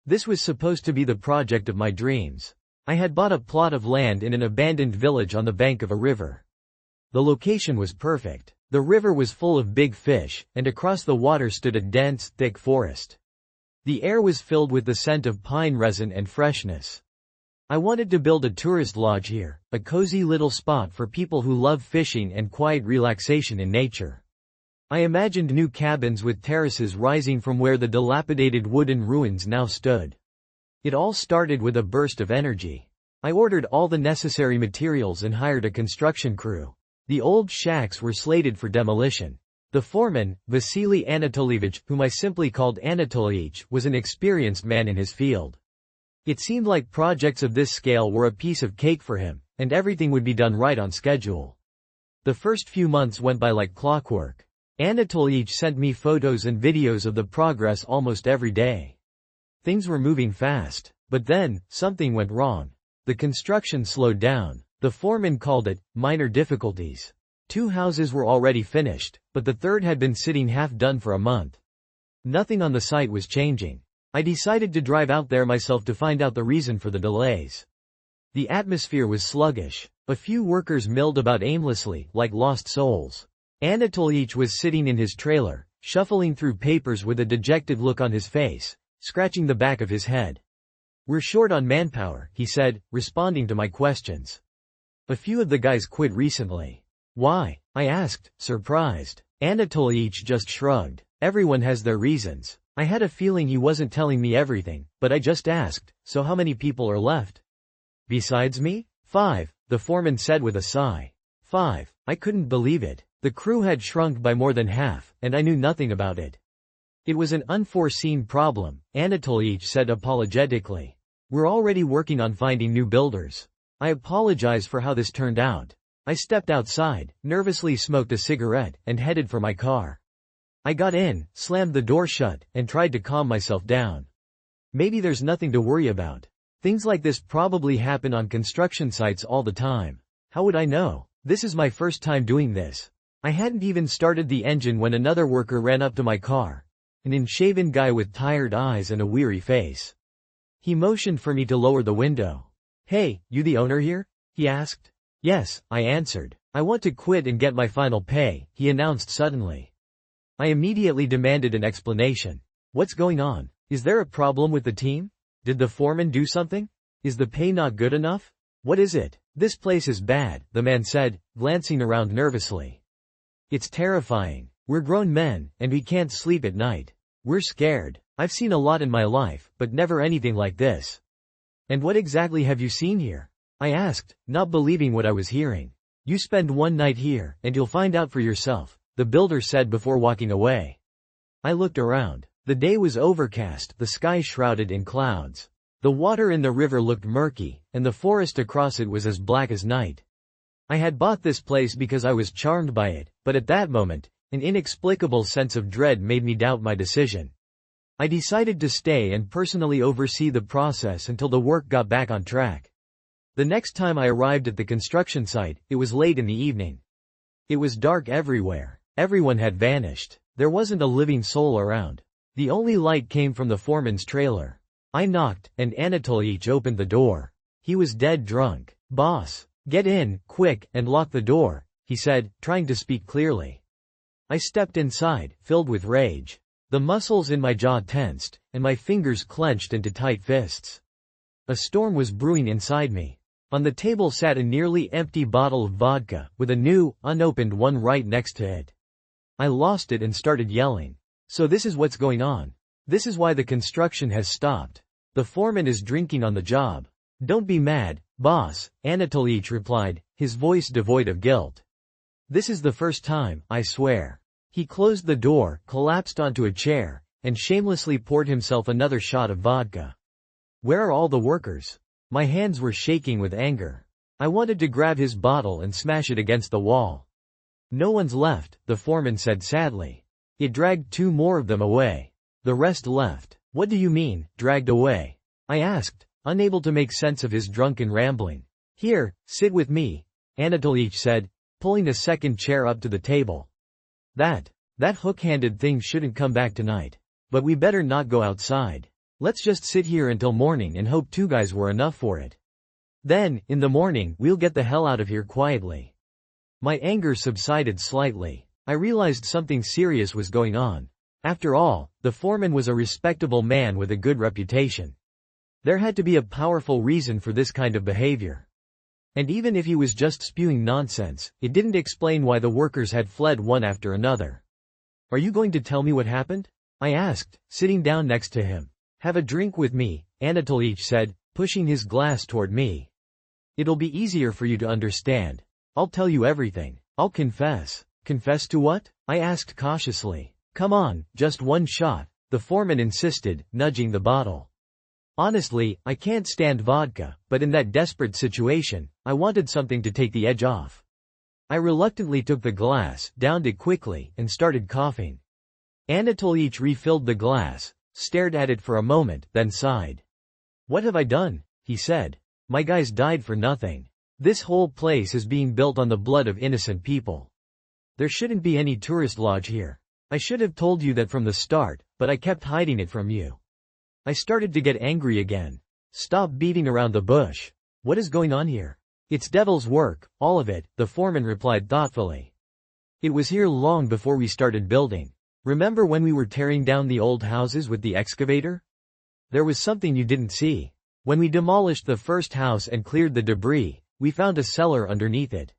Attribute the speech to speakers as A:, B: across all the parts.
A: This was supposed to be the project of my dreams. I had bought a plot of land in an abandoned village on the bank of a river. The location was perfect. The river was full of big fish, and across the water stood a dense, thick forest. The air was filled with the scent of pine resin and freshness. I wanted to build a tourist lodge here, a cozy little spot for people who love fishing and quiet relaxation in nature. I imagined new cabins with terraces rising from where the dilapidated wooden ruins now stood. It all started with a burst of energy. I ordered all the necessary materials and hired a construction crew. The old shacks were slated for demolition. The foreman, Vasily Anatolievich, whom I simply called Anatolievich, was an experienced man in his field. It seemed like projects of this scale were a piece of cake for him, and everything would be done right on schedule. The first few months went by like clockwork. Anatolievich sent me photos and videos of the progress almost every day. Things were moving fast, but then, something went wrong. The construction slowed down. The foreman called it minor difficulties. 2 houses were already finished, but the third had been sitting half done for a month. Nothing on the site was changing. I decided to drive out there myself to find out the reason for the delays. The atmosphere was sluggish. A few workers milled about aimlessly, like lost souls. Anatolievich was sitting in his trailer, shuffling through papers with a dejected look on his face, scratching the back of his head. "We're short on manpower," he said, responding to my questions. "A few of the guys quit recently." "Why?" I asked, surprised. Anatolievich just shrugged. "Everyone has their reasons." I had a feeling he wasn't telling me everything, but I just asked, "So how many people are left?" "Besides me?" "5, the foreman said with a sigh. 5. I couldn't believe it. The crew had shrunk by more than half, and I knew nothing about it. "It was an unforeseen problem," Anatolievich said apologetically. "We're already working on finding new builders." I apologize for how this turned out. I stepped outside, nervously smoked a cigarette, and headed for my car. I got in, slammed the door shut, and tried to calm myself down. Maybe there's nothing to worry about. Things like this probably happen on construction sites all the time. How would I know? This is my first time doing this. I hadn't even started the engine when another worker ran up to my car. An unshaven guy with tired eyes and a weary face. He motioned for me to lower the window. "Hey, you the owner here?" he asked. "Yes," I answered. "I want to quit and get my final pay," he announced suddenly. I immediately demanded an explanation. "What's going on? Is there a problem with the team? Did the foreman do something? Is the pay not good enough? What is it?" "This place is bad," the man said, glancing around nervously. "It's terrifying. We're grown men, and we can't sleep at night. We're scared. I've seen a lot in my life, but never anything like this." "And what exactly have you seen here?" I asked, not believing what I was hearing. "You spend one night here, and you'll find out for yourself," the builder said before walking away. I looked around. The day was overcast, the sky shrouded in clouds. The water in the river looked murky, and the forest across it was as black as night. I had bought this place because I was charmed by it, but at that moment, an inexplicable sense of dread made me doubt my decision. I decided to stay and personally oversee the process until the work got back on track. The next time I arrived at the construction site, it was late in the evening. It was dark everywhere. Everyone had vanished. There wasn't a living soul around. The only light came from the foreman's trailer. I knocked, and Anatolievich opened the door. He was dead drunk. "Boss, get in, quick, and lock the door," he said, trying to speak clearly. I stepped inside, filled with rage. The muscles in my jaw tensed, and my fingers clenched into tight fists. A storm was brewing inside me. On the table sat a nearly empty bottle of vodka, with a new, unopened one right next to it. I lost it and started yelling. "So this is what's going on. This is why the construction has stopped. The foreman is drinking on the job." "Don't be mad, boss," Anatolievich replied, his voice devoid of guilt. "This is the first time, I swear." He closed the door, collapsed onto a chair, and shamelessly poured himself another shot of vodka. "Where are all the workers?" My hands were shaking with anger. I wanted to grab his bottle and smash it against the wall. "No one's left," the foreman said sadly. "It dragged 2 more of them away. The rest left." "What do you mean, dragged away?" I asked, unable to make sense of his drunken rambling. "Here, sit with me," Anatolievich said, pulling a second chair up to the table. That hook-handed thing shouldn't come back tonight. But we better not go outside." Let's just sit here until morning and hope 2 guys were enough for it. Then, in the morning, we'll get the hell out of here quietly. My anger subsided slightly. I realized something serious was going on. After all, the foreman was a respectable man with a good reputation. There had to be a powerful reason for this kind of behavior. And even if he was just spewing nonsense, it didn't explain why the workers had fled one after another. Are you going to tell me what happened? I asked, sitting down next to him. Have a drink with me, Anatolich said, pushing his glass toward me. It'll be easier for you to understand. I'll tell you everything. I'll confess. Confess to what? I asked cautiously. Come on, just one shot, the foreman insisted, nudging the bottle. Honestly, I can't stand vodka, but in that desperate situation, I wanted something to take the edge off. I reluctantly took the glass, downed it quickly, and started coughing. Anatolich refilled the glass, stared at it for a moment, then sighed. What have I done? He said. My guys died for nothing. This whole place is being built on the blood of innocent people. There shouldn't be any tourist lodge here. I should have told you that from the start, but I kept hiding it from you. I started to get angry again. Stop beating around the bush. What is going on here? It's devil's work, all of it, the foreman replied thoughtfully. It was here long before we started building. Remember when we were tearing down the old houses with the excavator? There was something you didn't see. When we demolished the first house and cleared the debris, we found a cellar underneath it.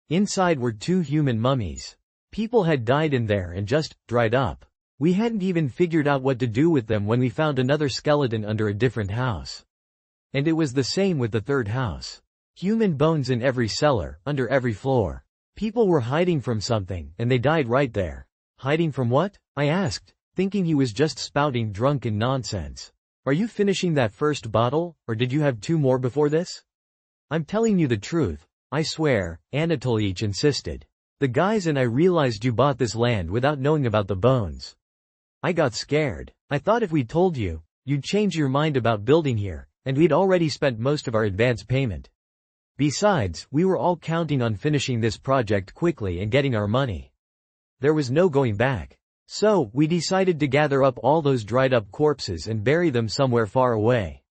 A: Inside were 2 human mummies. People had died in there and just dried up. We hadn't even figured out what to do with them when we found another skeleton under a different house. And it was the same with the 3rd house. Human bones in every cellar, under every floor. People were hiding from something, and they died right there. Hiding from what? I asked, thinking he was just spouting drunken nonsense. Are you finishing that first bottle, or did you have 2 more before this? I'm telling you the truth, I swear, Anatolich insisted. The guys and I realized you bought this land without knowing about the bones. I got scared. I thought if we told you, you'd change your mind about building here, and we'd already spent most of our advance payment. Besides, we were all counting on finishing this project quickly and getting our money. There was no going back. So, we decided to gather up all those dried up corpses and bury them somewhere far away.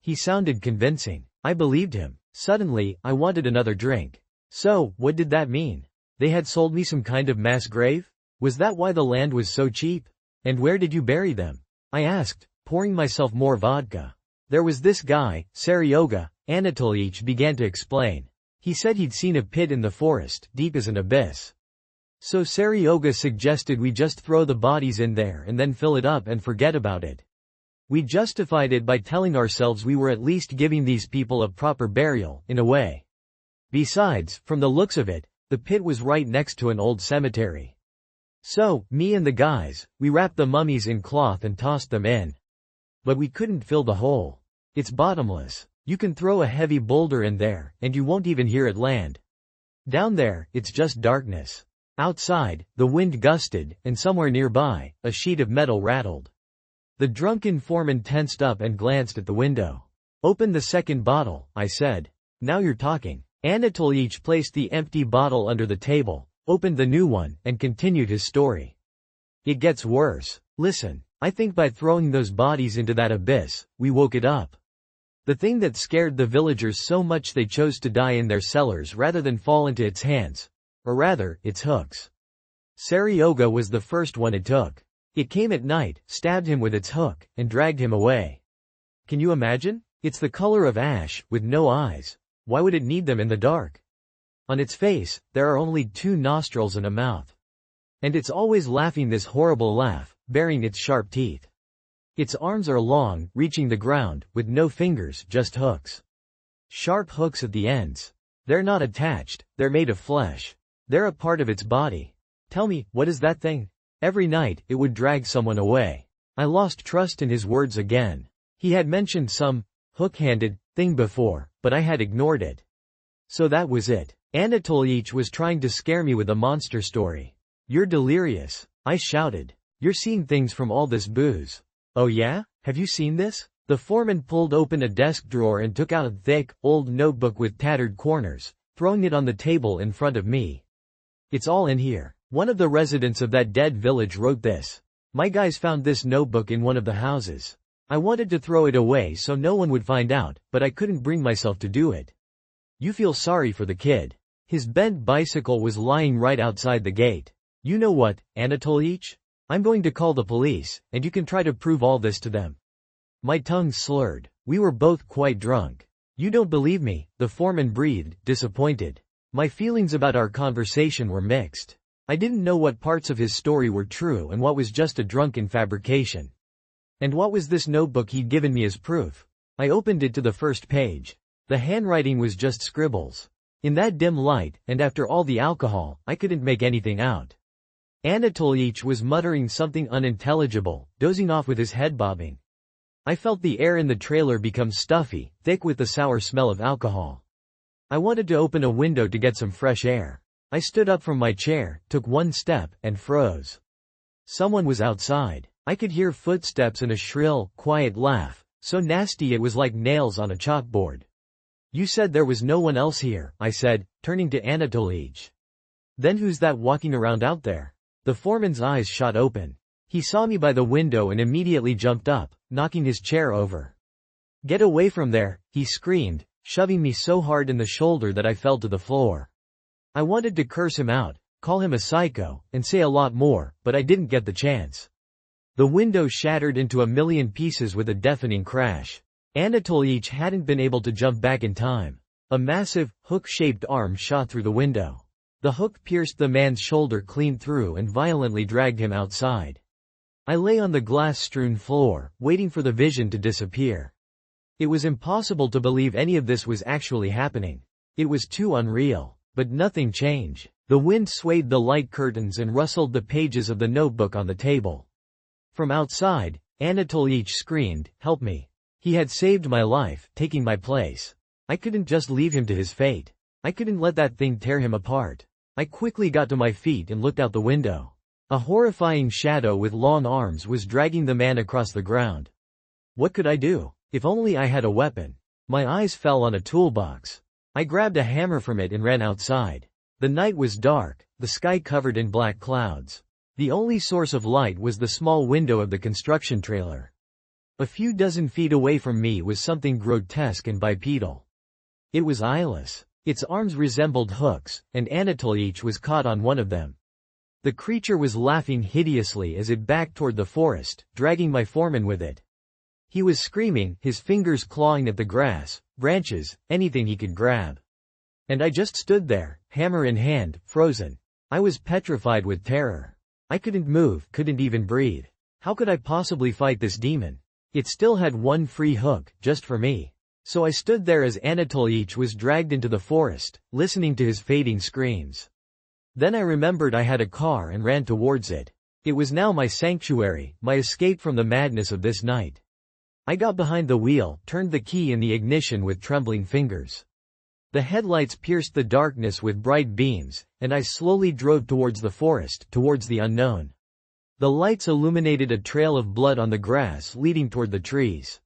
A: He sounded convincing. I believed him. Suddenly, I wanted another drink. So, what did that mean? They had sold me some kind of mass grave? Was that why the land was so cheap? And where did you bury them? I asked, pouring myself more vodka. There was this guy, Seryoga, Anatolich began to explain. He said he'd seen a pit in the forest, deep as an abyss. So Seryoga suggested we just throw the bodies in there and then fill it up and forget about it. We justified it by telling ourselves we were at least giving these people a proper burial, in a way. Besides, from the looks of it, the pit was right next to an old cemetery. So, me and the guys, we wrapped the mummies in cloth and tossed them in. But we couldn't fill the hole. It's bottomless. You can throw a heavy boulder in there, and you won't even hear it land. Down there, it's just darkness. Outside, the wind gusted, and somewhere nearby, a sheet of metal rattled. The drunken foreman tensed up and glanced at the window. Open the second bottle, I said. Now you're talking. Anatolich placed the empty bottle under the table, opened the new one, and continued his story. It gets worse. Listen, I think by throwing those bodies into that abyss, we woke it up. The thing that scared the villagers so much they chose to die in their cellars rather than fall into its hands. Or rather, its hooks. Seryoga was the first one it took. It came at night, stabbed him with its hook, and dragged him away. Can you imagine? It's the color of ash, with no eyes. Why would it need them in the dark? On its face, there are only 2 nostrils and a mouth. And it's always laughing this horrible laugh, baring its sharp teeth. Its arms are long, reaching the ground, with no fingers, just hooks. Sharp hooks at the ends. They're not attached, they're made of flesh. They're a part of its body. Tell me, what is that thing? Every night, it would drag someone away. I lost trust in his words again. He had mentioned some hook-handed thing before, but I had ignored it. So that was it. Anatolich was trying to scare me with a monster story. You're delirious, I shouted. You're seeing things from all this booze. Oh yeah? Have you seen this? The foreman pulled open a desk drawer and took out a thick, old notebook with tattered corners, throwing it on the table in front of me. It's all in here. One of the residents of that dead village wrote this. My guys found this notebook in one of the houses. I wanted to throw it away so no one would find out, but I couldn't bring myself to do it. You feel sorry for the kid. His bent bicycle was lying right outside the gate. You know what, Anatolich? I'm going to call the police, and you can try to prove all this to them. My tongue slurred. We were both quite drunk. You don't believe me, the foreman breathed, disappointed. My feelings about our conversation were mixed. I didn't know what parts of his story were true and what was just a drunken fabrication. And what was this notebook he'd given me as proof? I opened it to the first page. The handwriting was just scribbles. In that dim light, and after all the alcohol, I couldn't make anything out. Anatolich was muttering something unintelligible, dozing off with his head bobbing. I felt the air in the trailer become stuffy, thick with the sour smell of alcohol. I wanted to open a window to get some fresh air. I stood up from my chair, took one step, and froze. Someone was outside. I could hear footsteps and a shrill, quiet laugh, so nasty it was like nails on a chalkboard. You said there was no one else here, I said, turning to Anatolich. Then who's that walking around out there? The foreman's eyes shot open. He saw me by the window and immediately jumped up, knocking his chair over. Get away from there, he screamed, shoving me so hard in the shoulder that I fell to the floor. I wanted to curse him out, call him a psycho, and say a lot more, but I didn't get the chance. The window shattered into a million pieces with a deafening crash. Anatolich hadn't been able to jump back in time. A massive, hook-shaped arm shot through the window. The hook pierced the man's shoulder clean through and violently dragged him outside. I lay on the glass-strewn floor, waiting for the vision to disappear. It was impossible to believe any of this was actually happening. It was too unreal. But nothing changed. The wind swayed the light curtains and rustled the pages of the notebook on the table. From outside, Anatolich screamed, "Help me." He had saved my life, taking my place. I couldn't just leave him to his fate. I couldn't let that thing tear him apart. I quickly got to my feet and looked out the window. A horrifying shadow with long arms was dragging the man across the ground. What could I do? If only I had a weapon. My eyes fell on a toolbox. I grabbed a hammer from it and ran outside. The night was dark, the sky covered in black clouds. The only source of light was the small window of the construction trailer. A few dozen feet away from me was something grotesque and bipedal. It was eyeless. Its arms resembled hooks, and Anatolich was caught on one of them. The creature was laughing hideously as it backed toward the forest, dragging my foreman with it. He was screaming, his fingers clawing at the grass, branches, anything he could grab. And I just stood there, hammer in hand, frozen. I was petrified with terror. I couldn't move, couldn't even breathe. How could I possibly fight this demon? It still had one free hook, just for me. So I stood there as Anatolich was dragged into the forest, listening to his fading screams. Then I remembered I had a car and ran towards it. It was now my sanctuary, my escape from the madness of this night. I got behind the wheel, turned the key in the ignition with trembling fingers. The headlights pierced the darkness with bright beams, and I slowly drove towards the forest, towards the unknown. The lights illuminated a trail of blood on the grass leading toward the trees.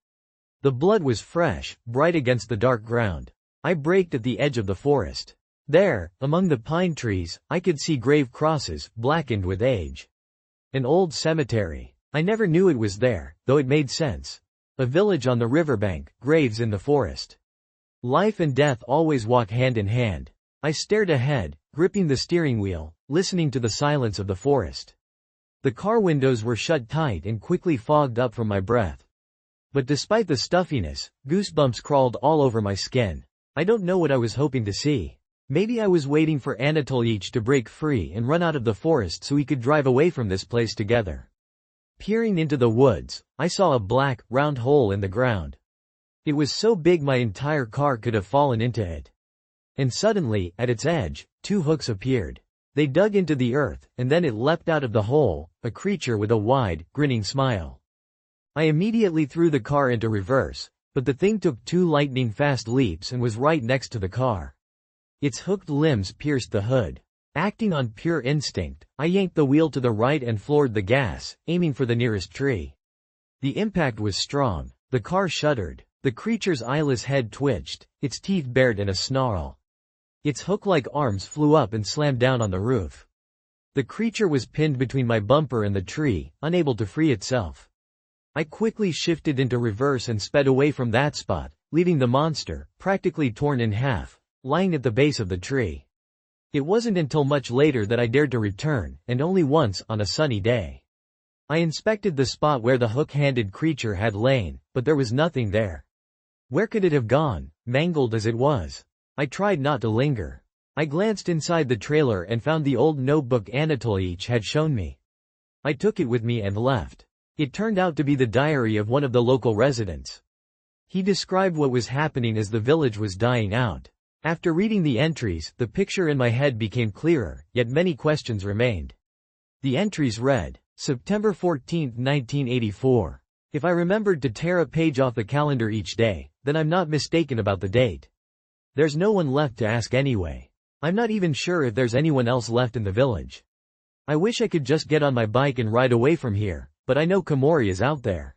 A: The blood was fresh, bright against the dark ground. I braked at the edge of the forest. There, among the pine trees, I could see grave crosses, blackened with age. An old cemetery. I never knew it was there, though it made sense. A village on the riverbank, graves in the forest. Life and death always walk hand in hand. I stared ahead, gripping the steering wheel, listening to the silence of the forest. The car windows were shut tight and quickly fogged up from my breath. But despite the stuffiness, goosebumps crawled all over my skin. I don't know what I was hoping to see. Maybe I was waiting for Anatolich to break free and run out of the forest so we could drive away from this place together. Peering into the woods, I saw a black, round hole in the ground. It was so big my entire car could have fallen into it. And suddenly, at its edge, two hooks appeared. They dug into the earth, and then it leapt out of the hole, a creature with a wide, grinning smile. I immediately threw the car into reverse, but the thing took two lightning-fast leaps and was right next to the car. Its hooked limbs pierced the hood. Acting on pure instinct, I yanked the wheel to the right and floored the gas, aiming for the nearest tree. The impact was strong. The car shuddered. The creature's eyeless head twitched, its teeth bared in a snarl. Its hook-like arms flew up and slammed down on the roof. The creature was pinned between my bumper and the tree, unable to free itself. I quickly shifted into reverse and sped away from that spot, leaving the monster, practically torn in half, lying at the base of the tree. It wasn't until much later that I dared to return, and only once, on a sunny day. I inspected the spot where the hook-handed creature had lain, but there was nothing there. Where could it have gone, mangled as it was? I tried not to linger. I glanced inside the trailer and found the old notebook Anatolich had shown me. I took it with me and left. It turned out to be the diary of one of the local residents. He described what was happening as the village was dying out. After reading the entries, the picture in my head became clearer, yet many questions remained. The entries read, September 14, 1984. If I remembered to tear a page off the calendar each day, then I'm not mistaken about the date. There's no one left to ask anyway. I'm not even sure if there's anyone else left in the village. I wish I could just get on my bike and ride away from here, but I know Komori is out there.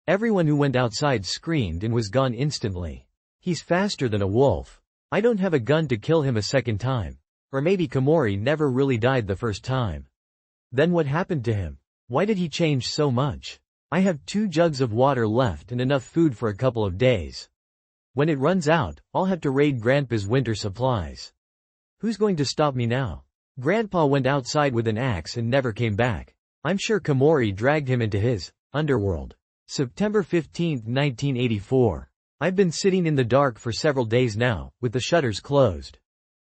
A: Everyone who went outside screamed and was gone instantly. He's faster than a wolf. I don't have a gun to kill him a second time. Or maybe Komori never really died the first time. Then what happened to him? Why did he change so much? I have 2 jugs of water left and enough food for a couple of days. When it runs out, I'll have to raid Grandpa's winter supplies. Who's going to stop me now? Grandpa went outside with an axe and never came back. I'm sure Komori dragged him into his underworld. September 15, 1984. I've been sitting in the dark for several days now, with the shutters closed.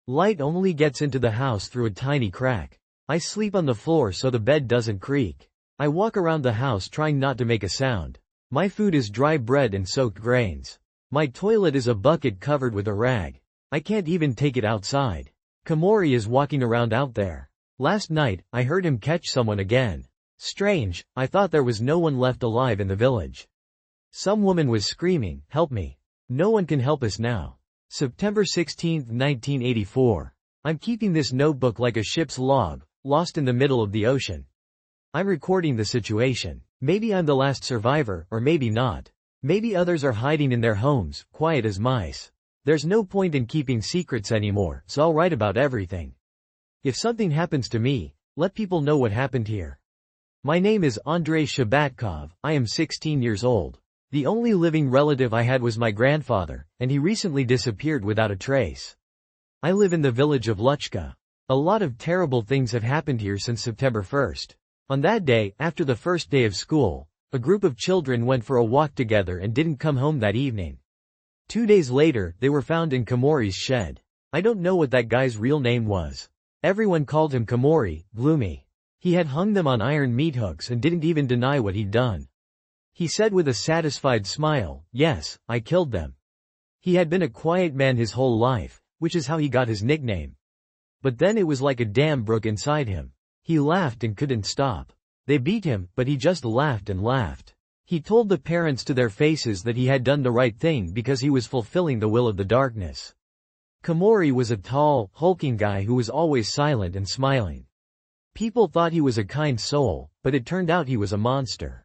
A: Light only gets into the house through a tiny crack. I sleep on the floor so the bed doesn't creak. I walk around the house trying not to make a sound. My food is dry bread and soaked grains. My toilet is a bucket covered with a rag. I can't even take it outside. Komori is walking around out there. Last night, I heard him catch someone again. Strange, I thought there was no one left alive in the village. Some woman was screaming, "Help me. No one can help us now." September 16, 1984. I'm keeping this notebook like a ship's log, lost in the middle of the ocean. I'm recording the situation. Maybe I'm the last survivor, or maybe not. Maybe others are hiding in their homes, quiet as mice. There's no point in keeping secrets anymore, so I'll write about everything. If something happens to me, let people know what happened here. My name is Andrei Shabatkov, I am 16 years old. The only living relative I had was my grandfather, and he recently disappeared without a trace. I live in the village of Luchka. A lot of terrible things have happened here since September 1st. On that day, after the first day of school, a group of children went for a walk together and didn't come home that evening. 2 days later, they were found in Komori's shed. I don't know what that guy's real name was. Everyone called him Komori, Gloomy. He had hung them on iron meat hooks and didn't even deny what he'd done. He said with a satisfied smile, "Yes, I killed them." He had been a quiet man his whole life, which is how he got his nickname. But then it was like a dam broke inside him. He laughed and couldn't stop. They beat him, but he just laughed and laughed. He told the parents to their faces that he had done the right thing because he was fulfilling the will of the darkness. Komori was a tall, hulking guy who was always silent and smiling. People thought he was a kind soul, but it turned out he was a monster.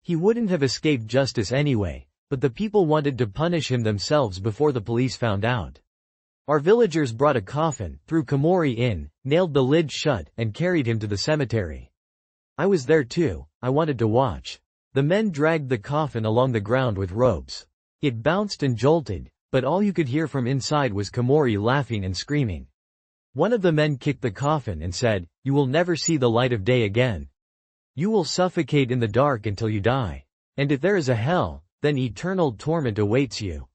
A: He wouldn't have escaped justice anyway, but the people wanted to punish him themselves before the police found out. Our villagers brought a coffin, threw Komori in, nailed the lid shut, and carried him to the cemetery. I was there too. I wanted to watch. The men dragged the coffin along the ground with ropes. It bounced and jolted, but all you could hear from inside was Komori laughing and screaming. One of the men kicked the coffin and said, "You will never see the light of day again. You will suffocate in the dark until you die. And if there is a hell, then eternal torment awaits you."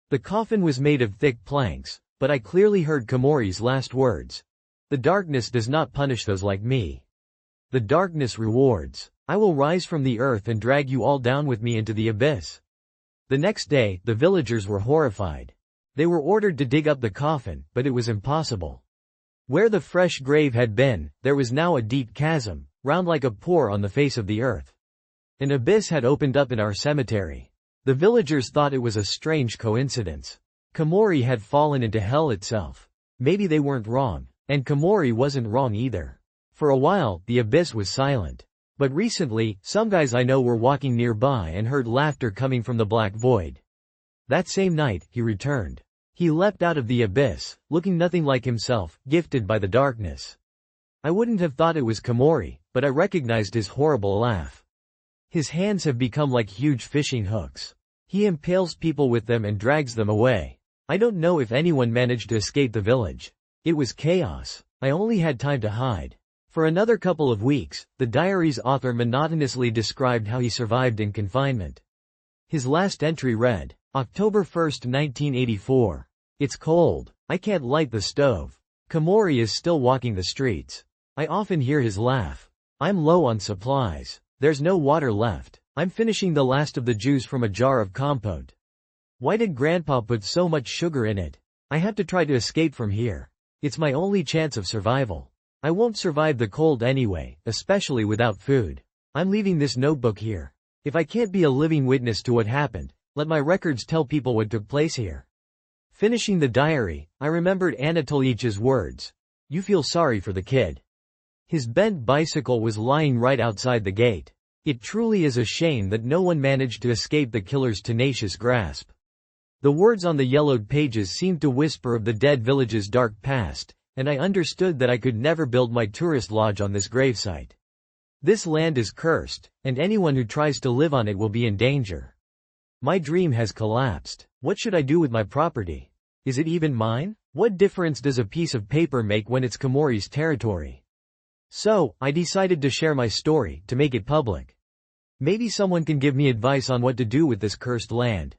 A: The coffin was made of thick planks, but I clearly heard Komori's last words. "The darkness does not punish those like me. The darkness rewards. I will rise from the earth and drag you all down with me into the abyss." The next day, the villagers were horrified. They were ordered to dig up the coffin, but it was impossible. Where the fresh grave had been, there was now a deep chasm, round like a pore on the face of the earth. An abyss had opened up in our cemetery. The villagers thought it was a strange coincidence. Komori had fallen into hell itself. Maybe they weren't wrong, and Komori wasn't wrong either. For a while, the abyss was silent. But recently, some guys I know were walking nearby and heard laughter coming from the black void. That same night, he returned. He leapt out of the abyss, looking nothing like himself, gifted by the darkness. I wouldn't have thought it was Komori, but I recognized his horrible laugh. His hands have become like huge fishing hooks. He impales people with them and drags them away. I don't know if anyone managed to escape the village. It was chaos. I only had time to hide. For another couple of weeks, the diary's author monotonously described how he survived in confinement. His last entry read, October 1, 1984. It's cold. I can't light the stove. Komori is still walking the streets. I often hear his laugh. I'm low on supplies. There's no water left. I'm finishing the last of the juice from a jar of compote. Why did Grandpa put so much sugar in it? I have to try to escape from here. It's my only chance of survival. I won't survive the cold anyway, especially without food. I'm leaving this notebook here. If I can't be a living witness to what happened, let my records tell people what took place here. Finishing the diary, I remembered Anatolich's words. You feel sorry for the kid. His bent bicycle was lying right outside the gate. It truly is a shame that no one managed to escape the killer's tenacious grasp. The words on the yellowed pages seemed to whisper of the dead village's dark past, and I understood that I could never build my tourist lodge on this gravesite. This land is cursed, and anyone who tries to live on it will be in danger. My dream has collapsed. What should I do with my property? Is it even mine? What difference does a piece of paper make when it's Komori's territory? So, I decided to share my story, to make it public. Maybe someone can give me advice on what to do with this cursed land.